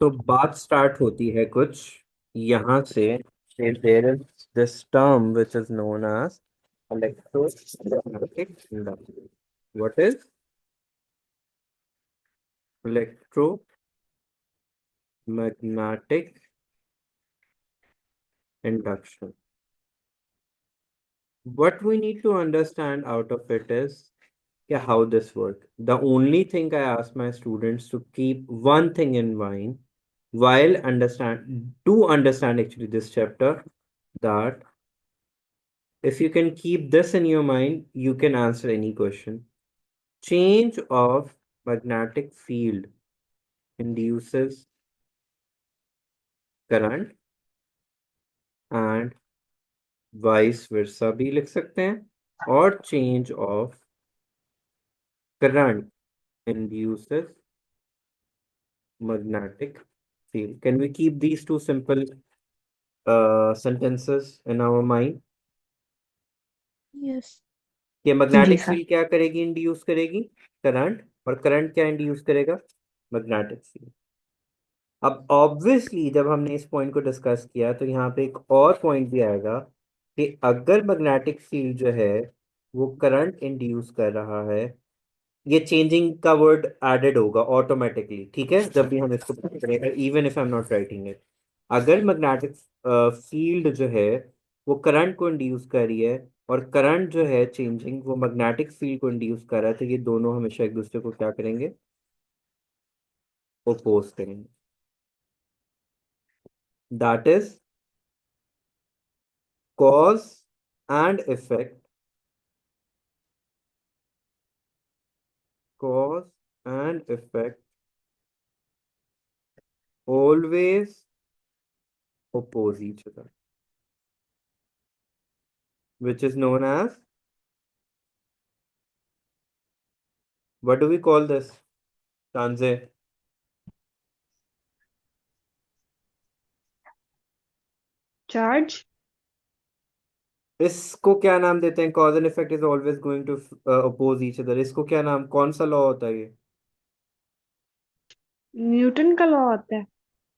तो बात स्टार्ट होती है कुछ यहाँ से। There is this term which is known as electromagnetic induction. What is electromagnetic induction? What we need to understand out of it is, yeah, how this works. The only thing I ask my students to keep one thing in mind while understand actually this chapter, that if you can keep this in your mind, you can answer any question. Change of magnetic field induces current and vice versa भी लिख सकते हैं, और change of current induces magnetic field. Can we keep these two simple sentences in our mind? Yes. कि जी magnetic sir. Field क्या करेगी, induce करेगी current, और करंट क्या इंड्यूस करेगा, मैग्नेटिक फील्ड। अब ऑब्वियसली जब हमने इस पॉइंट को डिस्कस किया तो यहाँ पे एक और पॉइंट भी आएगा कि अगर मैग्नेटिक फील्ड जो है वो करंट इंड्यूस कर रहा है, ये चेंजिंग का वर्ड एडेड होगा ऑटोमेटिकली, ठीक है, जब भी हम इसको करेंगे, even if I am not writing it. अगर मैग्नेटिक फील्ड जो है वो करंट को इंड्यूस कर रही है, और करंट जो है चेंजिंग वो मैग्नेटिक फील्ड को इंड्यूस कर रहा है, तो ये दोनों हमेशा एक दूसरे को क्या करेंगे, ओपोज करेंगे। That is cause and effect, cause and effect always oppose each other, which is known as, what do we call this, Tanze? Charge. इसको क्या नाम देते हैं, cause and effect is always going to oppose each other, इसको क्या नाम, कौन सा लॉ होता है ये? न्यूटन का लॉ होता है।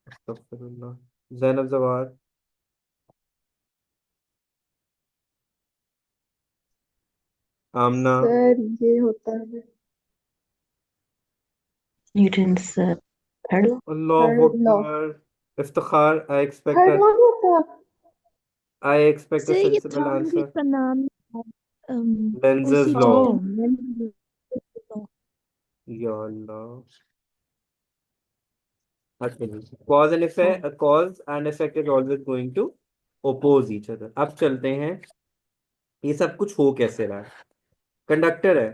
अस्तगफिरुल्लाह। जैनब जवाद। आमना। सर ये होता है न्यूटन सर। थर्ड अल्लाह third law. Akbar. Iftikhar, third law नहीं होता। आई एक्सपेक्ट अ सर ये सेंसिबल थर्ड भी आंसर। इसका नाम है। लेंजेज उसी लॉ। चीज का नाम है। या अल्लाह। अच्छा, कॉज एंड हाँ। Effect, cause and effect is always going to oppose each other. अब चलते हैं, ये सब कुछ हो कैसे रहा है। कंडक्टर है,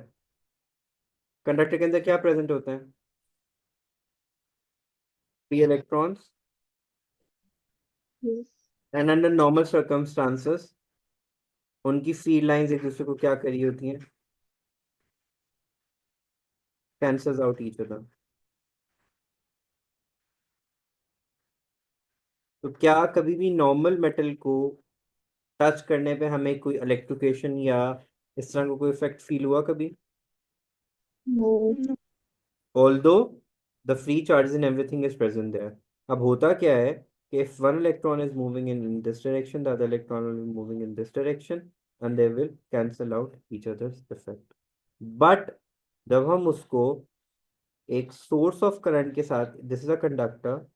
कंडक्टर के अंदर क्या प्रेजेंट होते हैं, free electrons, Yes. And under normal circumstances उनकी फील्ड लाइंस एक दूसरे को क्या करी होती हैं, कैंसल्स आउट ईच अदर। तो क्या कभी भी नॉर्मल मेटल को टच करने पे हमें कोई इलेक्ट्रिकेशन या इस तरह का कोई इफेक्ट फील हुआ कभी? No. Although the free charges and everything is present there. अब होता क्या है कि if one electron is moving in this direction, the other electron will be moving in this direction, and they will cancel out each other's effect. But जब हम उसको एक source of current के साथ, दिस इज अ कंडक्टर,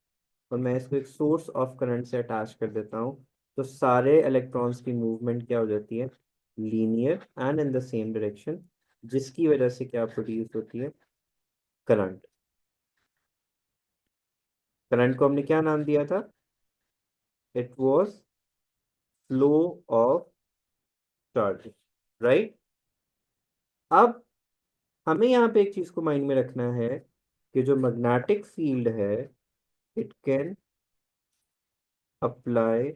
और मैं इसको एक सोर्स ऑफ करंट से अटैच कर देता हूँ, तो सारे इलेक्ट्रॉन्स की मूवमेंट क्या हो जाती है, linear and in the same direction, जिसकी वजह से क्या प्रोड्यूस होती है, करंट। करंट को हमने क्या नाम दिया था, it was flow of charge, right. अब हमें यहाँ पे एक चीज को माइंड में रखना है कि जो मैग्नेटिक फील्ड है, it can apply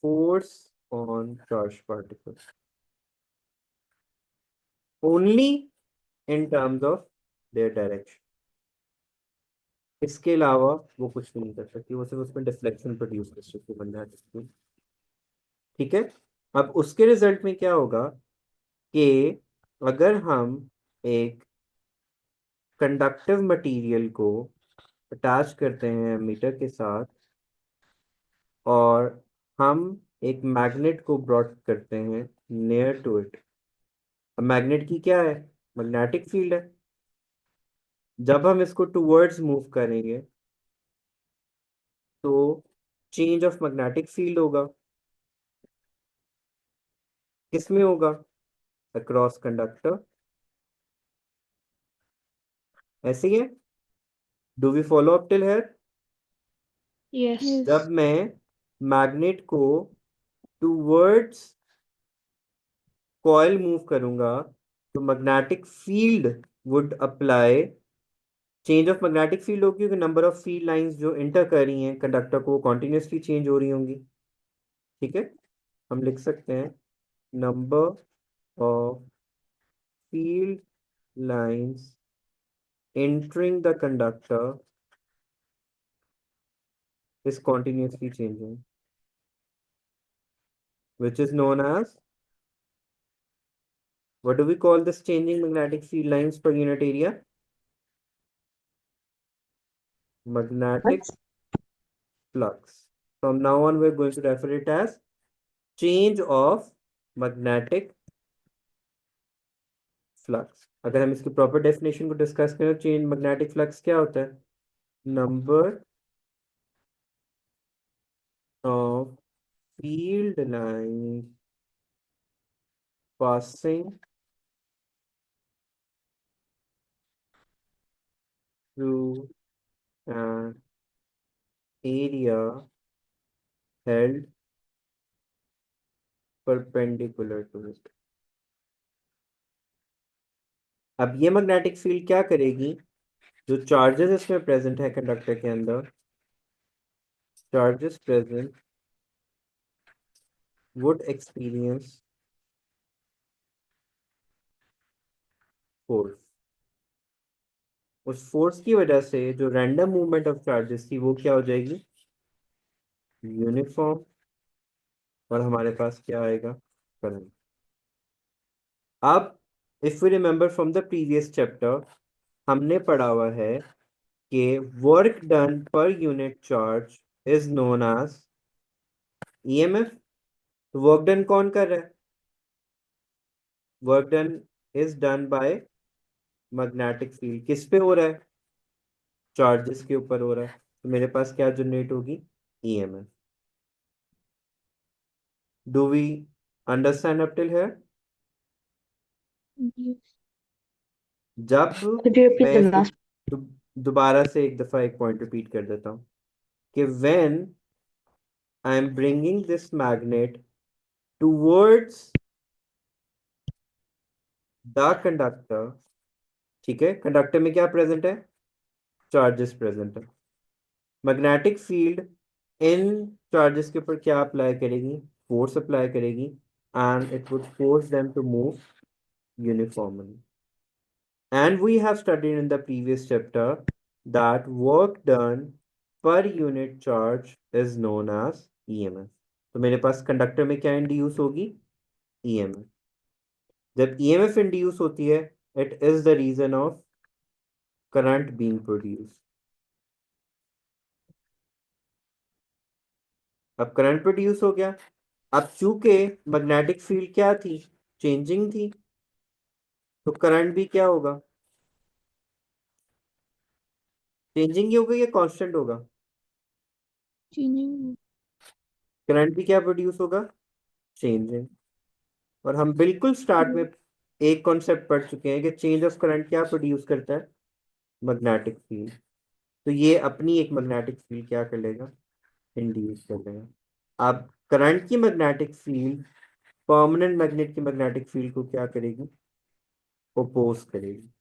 force on charge particles only in terms of their direction. इसके अलावा वो कुछ भी नहीं कर सकती, वो सिर्फ उसमें डिफ्लेक्शन प्रोड्यूस कर सकती है मैग्नेटिक फील्ड, ठीक है। अब उसके रिजल्ट में क्या होगा कि अगर हम एक कंडक्टिव मटेरियल को अटैच करते हैं एमीटर के साथ और हम एक मैग्नेट को ब्रॉड करते हैं नियर टू इट। अब मैग्नेट की क्या है, मैग्नेटिक फील्ड है। जब हम इसको टूवर्ड्स मूव करेंगे तो चेंज ऑफ मैग्नेटिक फील्ड होगा। किसमें होगा, अक्रॉस कंडक्टर। ऐसे ही है, do we follow up till here. Yes. जब मैं मैग्नेट को टूवर्ड्स कॉइल मूव करूंगा तो magnetic field would apply, change of magnetic field होगी क्योंकि नंबर ऑफ फील्ड लाइंस जो इंटर कर रही हैं कंडक्टर को कॉन्टिन्यूसली चेंज हो रही होंगी। ठीक है, हम लिख सकते हैं number of field lines entering the conductor is continuously changing, which is known as, what do we call this changing magnetic field lines per unit area? Magnetic flux. From now on, we're going to refer it as change of magnetic flux. अगर हम इसकी proper definition को discuss करें तो change magnetic flux क्या होता है, number of field line passing through an area held perpendicular to it. अब ये मैग्नेटिक फील्ड क्या करेगी, जो चार्जेस इसमें प्रेजेंट है कंडक्टर के अंदर, charges present would experience force. उस फोर्स की वजह से जो रैंडम मूवमेंट ऑफ चार्जेस थी वो क्या हो जाएगी, यूनिफॉर्म। और हमारे पास क्या आएगा, करंट। अब if we remember from the previous chapter, हमने पढ़ा हुआ है कि work done per unit charge is known as EMF. तो वर्क डन कौन कर रहा है, work done is done by magnetic field. किस पे हो रहा है, चार्जेस के ऊपर हो रहा है। तो मेरे पास क्या जनरेट होगी, EMF. Do we understand up till here. Yes. जब Could you repeat मैं the इसको last? दोबारा से एक दफा एक पॉइंट रिपीट कर देता हूँ कि when I am bringing this magnet towards the conductor, ठीक है, कंडक्टर में क्या प्रेजेंट है, चार्जेस प्रेजेंट है। मैग्नेटिक फील्ड इन चार्जेस के ऊपर क्या अप्लाई करेगी, फोर्स अप्लाई करेगी and it would force them to move uniformly. And we have studied in the previous chapter that work done per unit charge is known as EMF. तो मेरे पास conductor में क्या induce होगी, EMF। जब EMF induce होती है, it is the reason of current being produced। अब current produce हो गया। अब चूंकि मैग्नेटिक फील्ड क्या थी, चेंजिंग थी, तो करंट भी क्या होगा, चेंजिंग ही होगा या कांस्टेंट होगा, Changing. करंट भी क्या प्रोड्यूस होगा, चेंजिंग। और हम बिल्कुल स्टार्ट में एक कॉन्सेप्ट पढ़ चुके हैं कि चेंज ऑफ करंट क्या प्रोड्यूस करता है, मैग्नेटिक फील्ड। तो ये अपनी एक मैग्नेटिक फील्ड क्या कर लेगा, इंड्यूस कर लेगा। अब करंट की मैग्नेटिक फील्ड परमानेंट मैग्नेट की मैग्नेटिक फील्ड को क्या करेगी, ओपोज करेगी।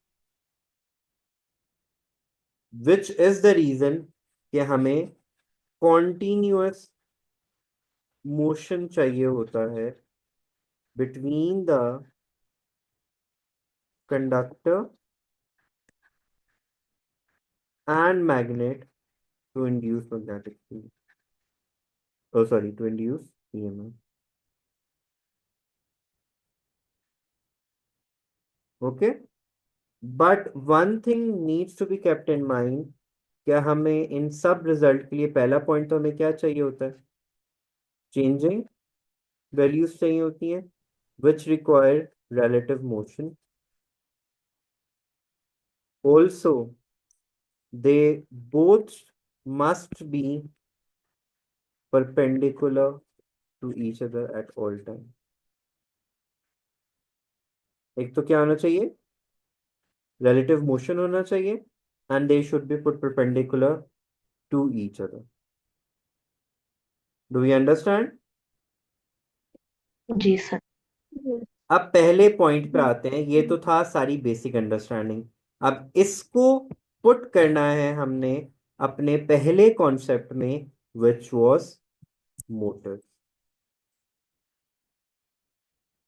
विच इज द रीजन कि हमें कॉन्टिन्यूअस मोशन चाहिए होता है between the conductor and magnet to induce magnetic field, oh sorry, to induce EMF. Okay, but one thing needs to be kept in mind, क्या हमें इन सब result के लिए पहला पॉइंट तो हमें क्या चाहिए होता है? चेंजिंग वैल्यूज चाहिए होती हैं which require relative motion. Also, they both must be perpendicular to each other at all time. एक तो क्या होना चाहिए? Relative motion होना चाहिए and they should be put perpendicular to each other. Do we understand? जी सर। Yes. अब पहले पॉइंट पे Yes. आते हैं। ये तो था सारी बेसिक अंडरस्टैंडिंग। अब इसको पुट करना है हमने अपने पहले कॉन्सेप्ट में, which was मोटर।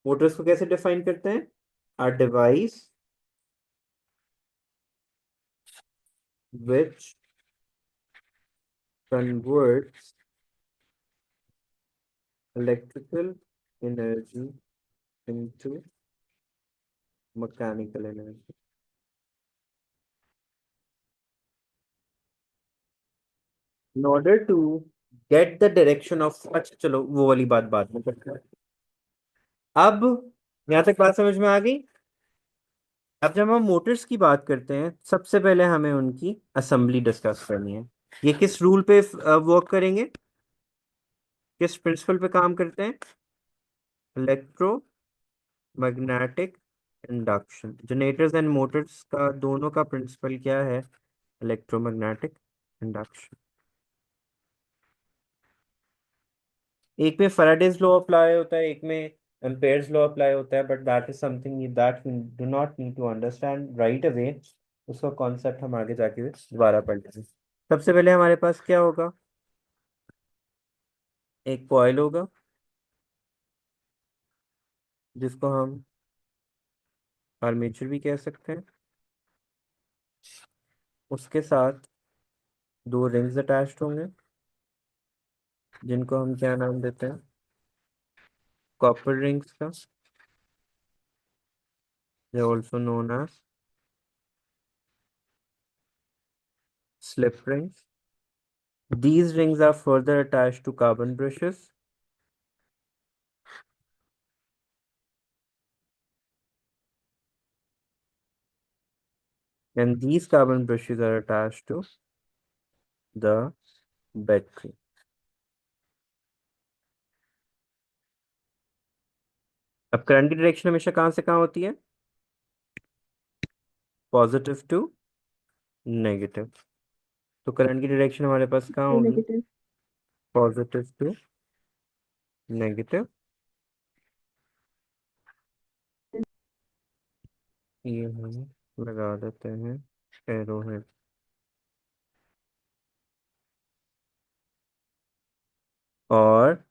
मोटर्स को कैसे डिफाइन करते हैं? A device which converts electrical energy into mechanical energy. In order to get the direction of, अच्छा चलो वो वाली बात बाद में करते हैं। अब यहां तक बात समझ में आ गई। अब जब हम मोटर्स की बात करते हैं, सबसे पहले हमें उनकी असेंबली डिस्कस करनी है। ये किस रूल पे वर्क करेंगे, किस प्रिंसिपल पे काम करते हैं? Electromagnetic induction. Generators and Motors का दोनों का प्रिंसिपल क्या है? Electromagnetic induction. एक में फैराडेज लॉ अप्लाई होता है, एक में एम्पेयर्स लॉ अप्लाई होता है, but that is something that we do not need to understand right away. उसका कॉन्सेप्ट हम आगे जाके दोबारा पढ़ लेंगे। सबसे पहले हमारे पास क्या होगा? एक कॉइल होगा जिसको हम आर्मेचर भी कह सकते हैं। उसके साथ दो रिंग्स अटैच्ड होंगे जिनको हम क्या नाम देते हैं? कॉपर रिंग्स का। They also known as slip rings. These rings are further attached to carbon brushes. And these carbon brushes are attached to the battery. अब करंट की डायरेक्शन हमेशा कहां से कहां होती है? Positive to negative. तो करंट की डायरेक्शन हमारे पास कहाँ होगी? Negative. Positive to negative. ये हम लगा देते हैं एरो है। और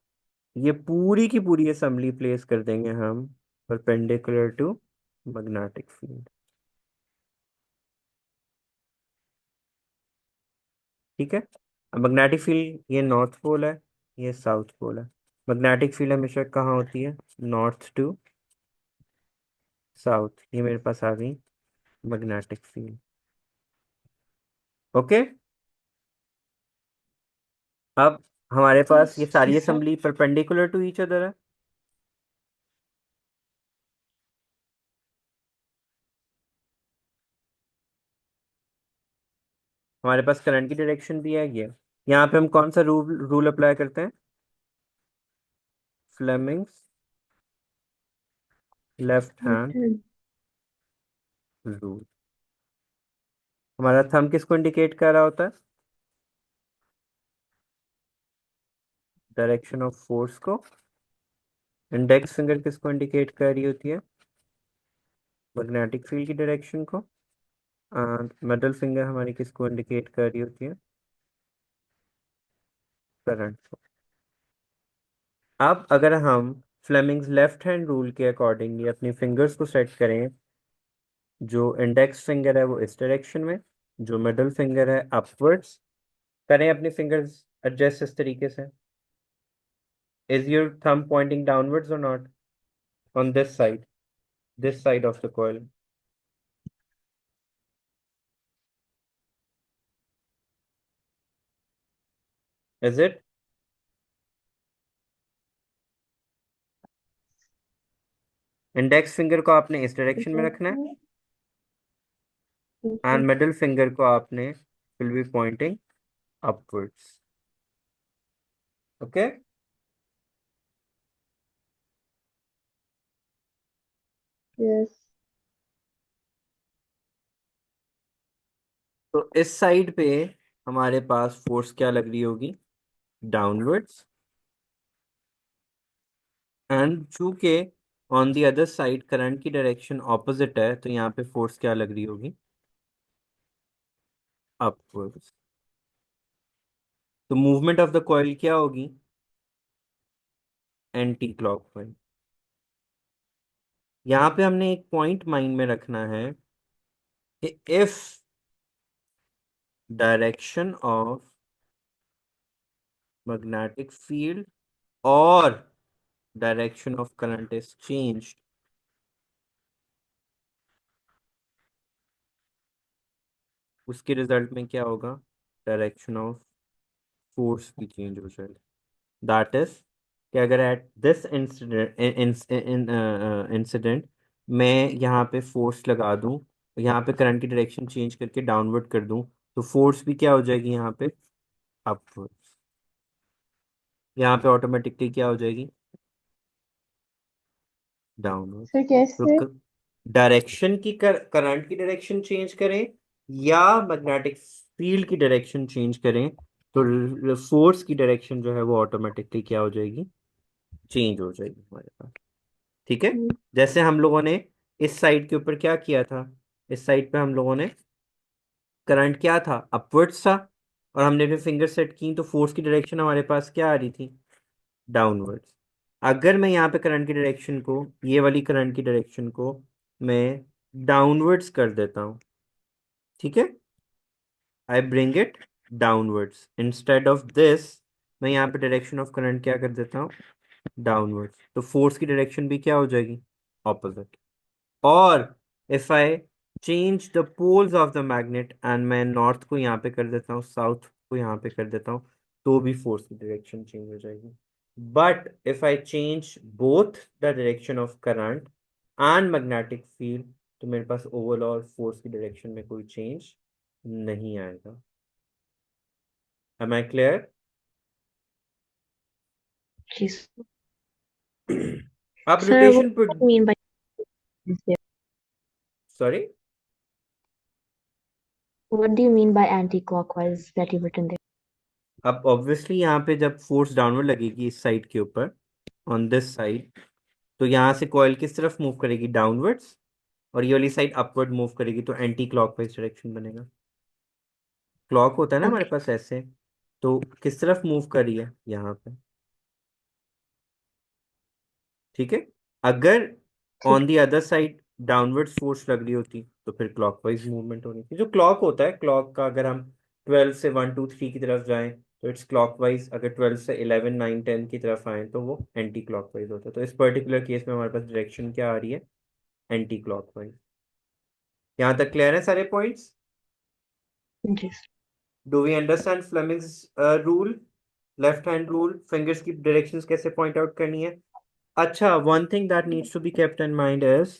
ये पूरी की पूरी असेंबली प्लेस कर देंगे हम परपेंडिकुलर टू मैग्नेटिक फील्ड। ठीक है। अब मैग्नेटिक फील्ड, ये नॉर्थ पोल है, ये साउथ पोल है। मैग्नेटिक फील्ड हमेशा कहाँ होती है? North to south. ये मेरे पास आ गई मैग्नेटिक फील्ड। ओके। अब हमारे पास ये सारी yes sir. Assembly perpendicular to each other है। हमारे पास करंट की डायरेक्शन भी है ये। यहाँ पे हम कौन सा रूल रूल अप्लाई करते हैं? Fleming's left Left hand hand. Rule. हमारा थंब किसको इंडिकेट कर रहा होता है? डायरेक्शन ऑफ फोर्स को। इंडेक्स फिंगर किसको इंडिकेट कर रही होती है? मैग्नेटिक फील्ड की डायरेक्शन को। एंड मिडल फिंगर हमारी किसको इंडिकेट कर रही होती है? करंट को। अब अगर हम फ्लेमिंग्स लेफ्ट हैंड रूल के अकॉर्डिंगली अपनी फिंगर्स को सेट करें, जो इंडेक्स फिंगर है वो इस डायरेक्शन में, जो मिडल फिंगर है अपवर्ड्स, करें अपनी फिंगर्स एडजस्ट इस तरीके से। Is your thumb pointing downwards or not? On this side of the coil. Is it? Index finger को आपने इस डायरेक्शन में रखना है Okay. एंड मिडिल फिंगर को आपने will be pointing upwards. Okay. Yes. तो इस साइड पे हमारे पास फोर्स क्या लग रही होगी? डाउनवर्ड्स. एंड चूंकि on the other side current की डायरेक्शन ऑपोजिट है तो यहाँ पे फोर्स क्या लग रही होगी? अपवर्ड्स. तो मूवमेंट ऑफ द कॉइल क्या होगी? Anti clockwise. यहाँ पे हमने एक पॉइंट माइंड में रखना है कि if direction of magnetic field और direction of current is changed, उसके रिजल्ट में क्या होगा? डायरेक्शन ऑफ फोर्स भी चेंज हो जाएगा. दैट इज कि अगर एट दिस इंसिडेंट मैं यहाँ पे फोर्स लगा दूं, यहाँ पे करंट की डायरेक्शन चेंज करके डाउनवर्ड कर दूं, तो फोर्स भी क्या हो जाएगी यहाँ पे? अपवर्ड्स. यहाँ पे ऑटोमेटिकली क्या हो जाएगी? डाउनवर्ड. फिर कैसे? तो डायरेक्शन की करंट की डायरेक्शन चेंज करें या मैग्नेटिक फील्ड की डायरेक्शन चेंज करें, तो फोर्स की डायरेक्शन जो है वो ऑटोमेटिकली क्या हो जाएगी? चेंज हो जाएगी हमारे पास. ठीक है. हम्म, जैसे हम लोगों ने इस साइड के ऊपर क्या किया था? इस साइड पे हम लोगों ने करंट क्या था? अपवर्ड्स था. और हमने भी फिंगर सेट की तो फोर्स की डायरेक्शन हमारे पास क्या आ रही थी? डाउनवर्ड्स. अगर मैं यहाँ पे करंट की डायरेक्शन को, ये वाली करंट की डायरेक्शन को मैं डाउनवर्ड्स कर देता हूँ. ठीक है. I bring it downwards instead of this. मैं यहाँ पे डायरेक्शन ऑफ करंट क्या कर देता हूँ? डाउनवर्ड्स. तो फोर्स की डायरेक्शन भी क्या हो जाएगी? ऑपोजिट. और if I change the poles of the magnet and मैं नॉर्थ को यहाँ पे कर देता हूँ, साउथ को यहाँ पे कर देता हूँ, तो भी फोर्स की डायरेक्शन चेंज हो जाएगी. But if I change both the direction of current and magnetic field, तो मेरे पास ओवरऑल फोर्स की डायरेक्शन में कोई चेंज नहीं आएगा. Am I clear? Yes. अब Sir, what रोटेशन do पर. you mean by this? Sorry. What do you mean by anti-clockwise that you've written there? अब ऑब्वियसली यहाँ पे जब फोर्स डाउनवर्ड लगेगी इस साइड के ऊपर, ऑन दिस साइड, तो यहाँ से कॉइल किस तरफ मूव करेगी? डाउनवर्ड्स. और ये वाली साइड अपवर्ड मूव करेगी, तो एंटी क्लॉकवाइज डायरेक्शन बनेगा. क्लॉक होता है ना हमारे Okay. पास ऐसे, तो किस तरफ मूव कर रही है? यहाँ पे. ठीक है. अगर ठीक on the other side downward force लग रही होती तो फिर क्लॉकवाइज मूवमेंट होनी थी. जो क्लॉक होता है, क्लॉक का अगर हम 12 से 1 2 3 की तरफ जाएं तो इट्स क्लॉकवाइज. अगर 12 से 11 9 10 की तरफ आए तो वो एंटी क्लॉकवाइज होता है. तो इस पर्टिकुलर केस में हमारे पास डायरेक्शन क्या आ रही है? Anti clockwise. यहाँ तक क्लियर है सारे पॉइंट्स? है. Yes. Do we understand Fleming's rule? Left hand rule, fingers की डायरेक्शंस कैसे पॉइंट आउट करनी है. अच्छा, one thing that needs to be kept in mind is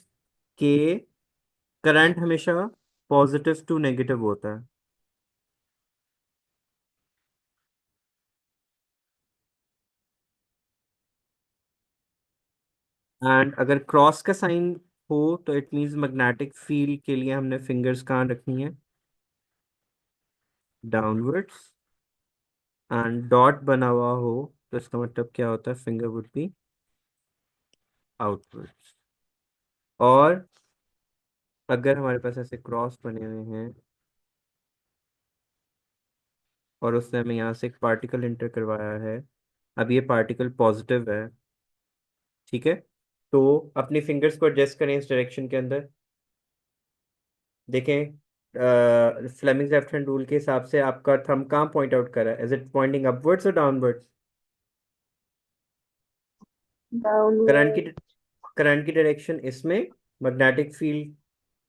कि करंट हमेशा पॉजिटिव टू नेगेटिव होता है. एंड अगर क्रॉस का साइन हो तो इट मींस मैग्नेटिक फील्ड के लिए हमने फिंगर्स कहाँ रखनी है? डाउनवर्ड्स. एंड डॉट बना हुआ हो तो इसका मतलब क्या होता है? Finger would be outwards. और अगर हमारे पास ऐसे क्रॉस बने हुए हैं और उससे हमें यहाँ से एक पार्टिकल इंटर करवाया है, अब ये पार्टिकल पॉजिटिव है. ठीक है. तो अपनी फिंगर्स को एडजस्ट करें इस डायरेक्शन के अंदर. देखें फ्लेमिंग लेफ्ट हैंड रूल के हिसाब से आपका थंब कहाँ पॉइंट आउट कर रहा है? इज इट पॉइंटिंग अपवर्ड्स और डाउनवर्ड्स? करंट की Downward. करंट की डायरेक्शन इसमें, मैग्नेटिक फील्ड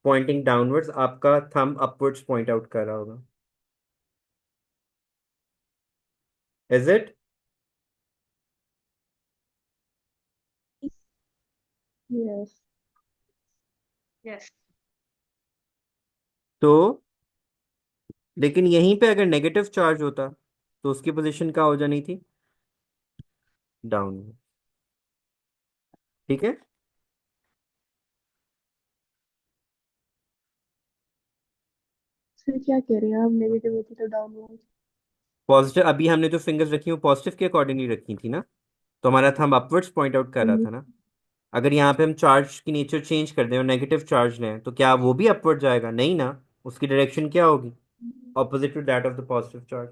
पॉइंटिंग डाउनवर्ड्स, आपका थंब अपवर्ड्स पॉइंट आउट कर रहा होगा. Is it? Yes. Yes. तो लेकिन यहीं पे अगर नेगेटिव चार्ज होता तो उसकी पोजीशन क्या हो जानी थी? डाउन। ठीक है। फिर क्या कह रहे हैं आप, नेगेटिविटी तो डाउनवर्ड। पॉजिटिव, अभी हमने जो फिंगर्स रखी वो पॉजिटिव के अकॉर्डिंगली रखी थी ना, तो हमारा थंब अपवर्ड्स पॉइंट आउट कर रहा था ना। अगर यहाँ पे हम चार्ज की नेचर चेंज कर दें और नेगेटिव चार्ज लें तो क्या वो भी अपवर्ड जाएगा? नहीं ना, उसकी डायरेक्शन क्या होगी? Opposite to that of the positive charge.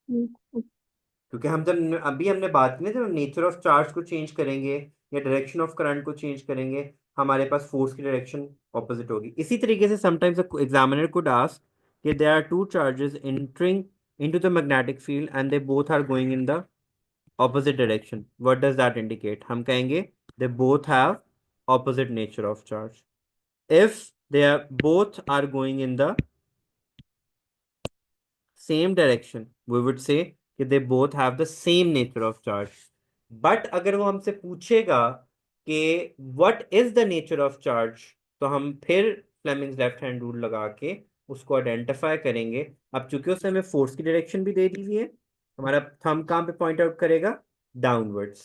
क्योंकि हम जब अभी हमने बात की ना, जब नेचर ऑफ चार्ज को चेंज करेंगे या डायरेक्शन ऑफ करंट को चेंज करेंगे, हमारे पास फोर्स की डायरेक्शन ऑपोजिट होगी। इसी तरीके से समटाइम्स एग्जामिनर कुड आस्क कि there are two charges entering into the magnetic field and they both are going in the opposite direction. What does that indicate? हम कहेंगे they both have opposite nature of charge. If they are both are going in the same direction, we would say कि they both have the same nature of charge. But अगर वो हमसे पूछेगा कि what is the nature of charge, तो हम फिर Fleming's left hand rule लगा के उसको आइडेंटिफाई करेंगे। अब चूंकि उसने हमें फोर्स की डायरेक्शन भी दे दी हुई है, हमारा थंब कहाँ पे पॉइंट आउट करेगा? डाउनवर्ड्स।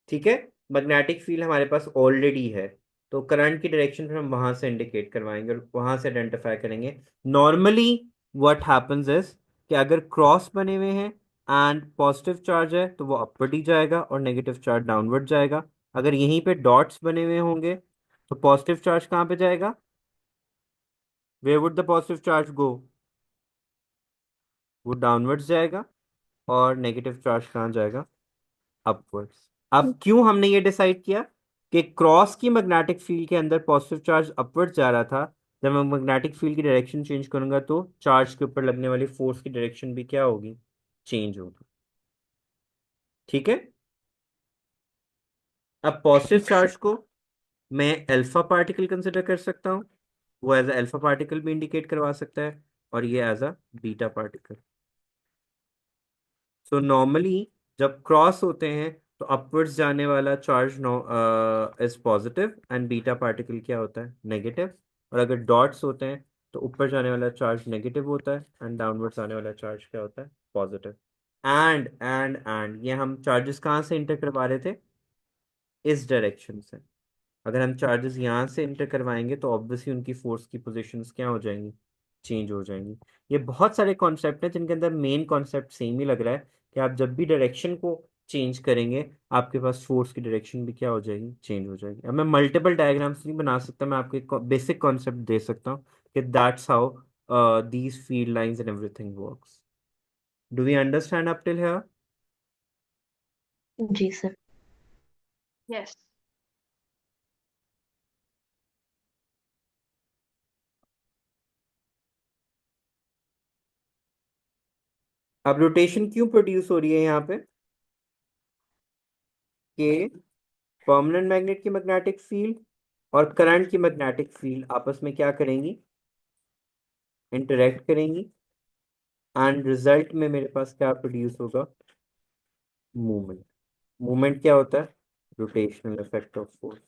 ठीक है। मैग्नेटिक फील्ड हमारे पास ऑलरेडी है, तो करंट की डायरेक्शन फिर हम वहां से इंडिकेट करवाएंगे और वहां से आइडेंटिफाई करेंगे। नॉर्मली व्हाट हैपेंस इज कि अगर क्रॉस बने हुए हैं एंड पॉजिटिव चार्ज है तो वो अपवर्ड ही जाएगा और नेगेटिव चार्ज डाउनवर्ड जाएगा। अगर यहीं पे डॉट्स बने हुए होंगे तो पॉजिटिव चार्ज कहाँ पे जाएगा? Where would the positive charge go? वो डाउनवर्ड्स जाएगा। और नेगेटिव चार्ज कहाँ जाएगा? अपवर्ड्स। अब क्यों हमने ये डिसाइड किया कि क्रॉस की मैग्नेटिक फील्ड के अंदर पॉजिटिव चार्ज अपवर्ड जा रहा था? जब मैं मैग्नेटिक फील्ड की डायरेक्शन चेंज करूंगा तो चार्ज के ऊपर लगने वाली फोर्स की डायरेक्शन भी क्या होगी? चेंज होगी। ठीक है। अब पॉजिटिव चार्ज को मैं अल्फा पार्टिकल कंसिडर कर सकता हूँ, वो एज अल्फा पार्टिकल भी इंडिकेट करवा सकता है, और ये as a beta particle. So normally जब क्रॉस होते हैं तो अपवर्ड्स जाने वाला charge no is positive and beta particle क्या होता है? नेगेटिव। और अगर डॉट्स होते हैं तो ऊपर जाने वाला चार्ज नेगेटिव होता है एंड डाउनवर्ड्स आने वाला चार्ज क्या होता है? पॉजिटिव। एंड ये हम चार्जेस कहाँ से इंटर करवा रहे थे? इस डायरेक्शन से। अगर हम चार्जेस यहाँ से इंटर करवाएंगे तो ऑब्वियसली उनकी फोर्स की पोजीशंस क्या हो जाएंगी? चेंज हो जाएंगी। ये बहुत सारे कॉन्सेप्ट हैं जिनके अंदर मेन कॉन्सेप्ट सेम ही लग रहा है कि आप जब भी डायरेक्शन को चेंज करेंगे आपके पास फोर्स की डायरेक्शन भी क्या हो जाएगी? चेंज हो जाएगी। अब मैं मल्टीपल डायग्राम्स नहीं बना सकता, मैं आपको एक बेसिक कॉन्सेप्ट दे सकता हूँ कि that's how these field lines and everything works. Do we understand up till here? जी सर। Yes. अब रोटेशन क्यों प्रोड्यूस हो रही है यहाँ पे? कि परमानेंट मैग्नेट की मैग्नेटिक फील्ड और करंट की मैग्नेटिक फील्ड आपस में क्या करेंगी? इंटरेक्ट करेंगी एंड रिजल्ट में मेरे पास क्या प्रोड्यूस होगा? मूवमेंट। मूवमेंट क्या होता है? Rotational effect of force.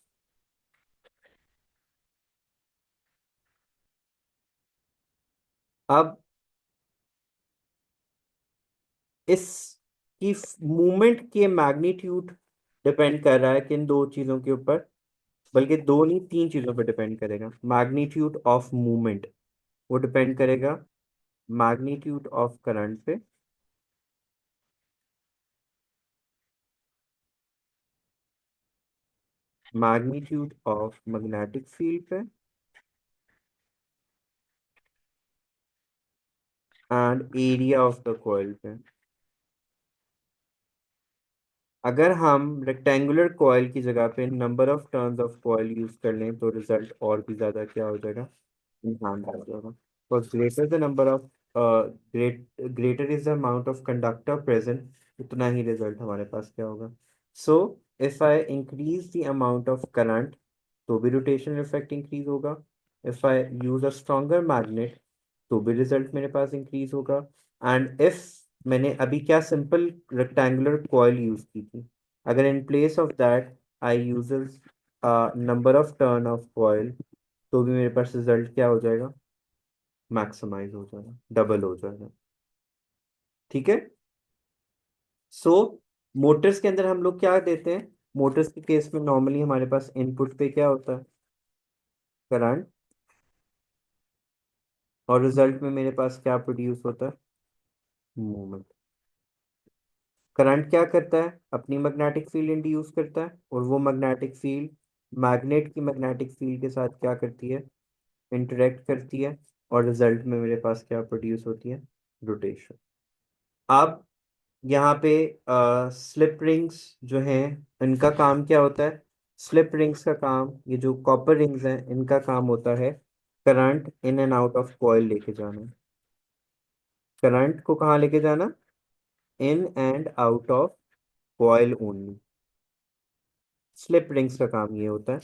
अब इस की मूवमेंट के मैग्नीट्यूड डिपेंड कर रहा है किन दो चीजों के ऊपर? बल्कि दो नहीं, तीन चीजों पर डिपेंड करेगा। मैग्नीट्यूड ऑफ मूवमेंट वो डिपेंड करेगा मैग्नीट्यूड ऑफ करंट पे, मैग्नीट्यूड ऑफ मैग्नेटिक फील्ड पे and area of the coil पे। अगर हम रेक्टेंगुलर कॉइल की जगह पे number of turns of coil use कर लें तो रिजल्ट और भी ज्यादा क्या हो जाएगा? इन्हांस हो जाएगा। For greater the number of greater is the amount of conductor present, उतना ही रिजल्ट हमारे पास क्या होगा? So if I increase the amount of current तो भी रोटेशनल इफेक्ट इंक्रीज होगा। if I use a stronger magnet तो भी रिजल्ट मेरे पास इंक्रीज होगा। एंड इफ मैंने अभी क्या सिंपल रेक्टेंगुलर कॉइल यूज की थी, अगर in place of that I uses number of turn off coil, तो भी मेरे पास रिजल्ट क्या हो जाएगा, मैक्सिमाइज हो जाएगा, डबल हो जाएगा। ठीक है। सो मोटर्स के अंदर हम लोग क्या देते हैं, मोटर्स के केस में नॉर्मली हमारे पास इनपुट पे क्या होता है, करंट, और रिजल्ट में मेरे पास क्या प्रोड्यूस होता है, मूवमेंट। करंट क्या करता है, अपनी मैग्नेटिक फील्ड इंड्यूस करता है, और वो मैग्नेटिक फील्ड मैग्नेट की मैग्नेटिक फील्ड के साथ क्या करती है, इंटरेक्ट करती है, और रिजल्ट में मेरे पास क्या प्रोड्यूस होती है, रोटेशन। अब यहाँ पे स्लिप रिंग्स जो हैं, इनका काम क्या होता है, स्लिप रिंग्स का काम, ये जो कॉपर रिंग्स हैं इनका काम होता है current in and out of coil लेके जाना। करंट को कहाँ लेके जाना, in and out of coil only. Slip rings का काम ये होता है।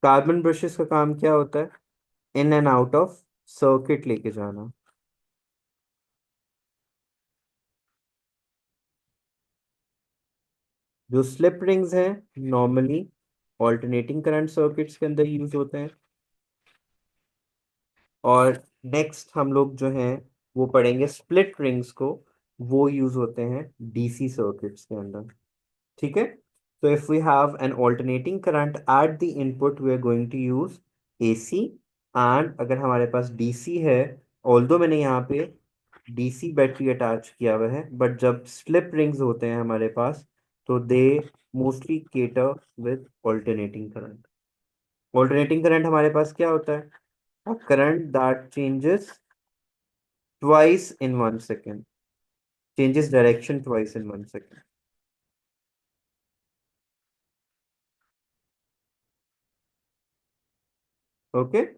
कार्बन ब्रशेस का काम क्या होता है, in and out of circuit लेके जाना। जो स्लिप रिंग्स हैं नॉर्मली ऑल्टरनेटिंग करंट सर्किट्स के अंदर यूज होते हैं, और नेक्स्ट हम लोग जो हैं वो पढ़ेंगे स्प्लिट रिंग्स को, वो यूज होते हैं डीसी सर्किट्स के अंदर। ठीक है। तो if we have an alternating current at the input we are going to use AC, and अगर हमारे पास डीसी है, ऑल्दो मैंने यहाँ पे डीसी बैटरी अटैच किया हुआ है, बट जब स्लिप रिंग्स होते हैं हमारे पास, तो they mostly cater with alternating current. Alternating current हमारे पास क्या होता है, a current that changes twice in 1 second, changes direction twice in 1 second. Okay.